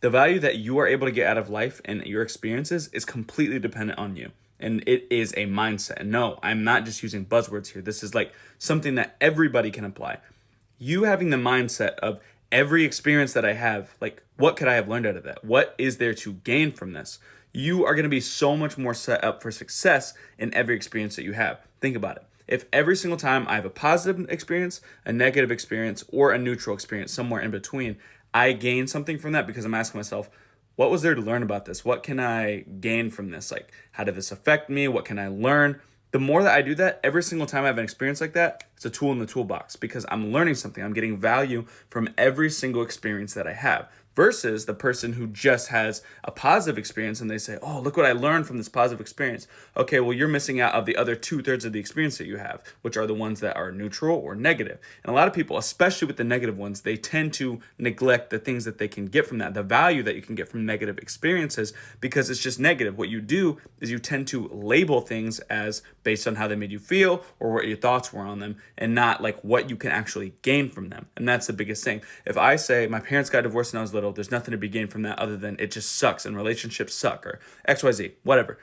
The value that you are able to get out of life and your experiences is completely dependent on you. And it is a mindset. And no, I'm not just using buzzwords here. This is like something that everybody can apply. You having the mindset of every experience that I have, like, what could I have learned out of that? What is there to gain from this? You are going to be so much more set up for success in every experience that you have. Think about it. If every single time I have a positive experience, a negative experience, or a neutral experience, somewhere in between, I gain something from that because I'm asking myself, what was there to learn about this? What can I gain from this? Like, how did this affect me? What can I learn? The more that I do that, every single time I have an experience like that, it's a tool in the toolbox because I'm learning something. I'm getting value from every single experience that I have versus the person who just has a positive experience and they say, oh, look what I learned from this positive experience. Okay, well, you're missing out of the other 2/3 of the experience that you have, which are the ones that are neutral or negative. And a lot of people, especially with the negative ones, they tend to neglect the things that they can get from that, the value that you can get from negative experiences because it's just negative. What you do is you tend to label things as based on how they made you feel or what your thoughts were on them and not like what you can actually gain from them. And that's the biggest thing. If I say my parents got divorced when I was little, there's nothing to be gained from that other than it just sucks and relationships suck or XYZ, whatever.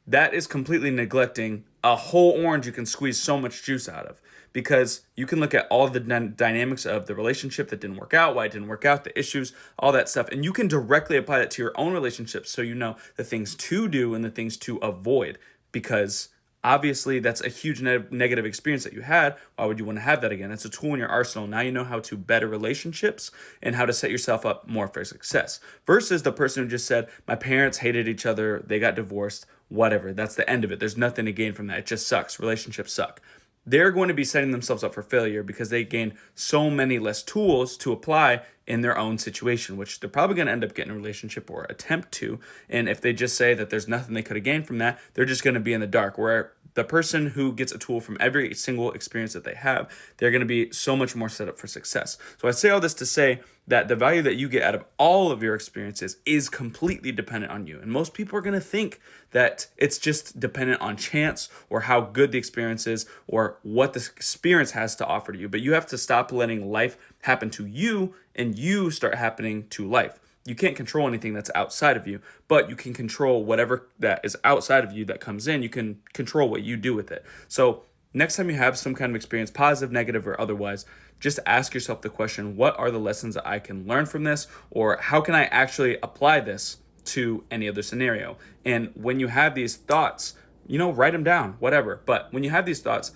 That is completely neglecting a whole orange you can squeeze so much juice out of because you can look at all the dynamics of the relationship that didn't work out, why it didn't work out, the issues, all that stuff. And you can directly apply that to your own relationships so you know the things to do and the things to avoid because obviously that's a huge negative experience that you had. Why would you want to have that again? It's a tool in your arsenal. Now you know how to better relationships and how to set yourself up more for success versus the person who just said, my parents hated each other, they got divorced, whatever. That's the end of it. There's nothing to gain from that. It just sucks. Relationships suck. They're going to be setting themselves up for failure because they gain so many less tools to apply in their own situation, which they're probably going to end up getting a relationship or attempt to. And if they just say that there's nothing they could have gained from that, they're just going to be in the dark. Where the person who gets a tool from every single experience that they have, they're going to be so much more set up for success. So I say all this to say that the value that you get out of all of your experiences is completely dependent on you. And most people are going to think that it's just dependent on chance or how good the experience is or what the experience has to offer to you. But you have to stop letting life happen to you and you start happening to life. You can't control anything that's outside of you, but you can control whatever that is outside of you that comes in. You can control what you do with it. So next time you have some kind of experience, positive, negative, or otherwise, just ask yourself the question, what are the lessons that I can learn from this? Or how can I actually apply this to any other scenario? And when you have these thoughts, write them down, whatever. But when you have these thoughts,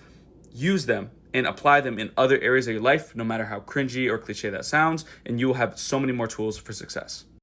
use them and apply them in other areas of your life, no matter how cringy or cliche that sounds, and you will have so many more tools for success.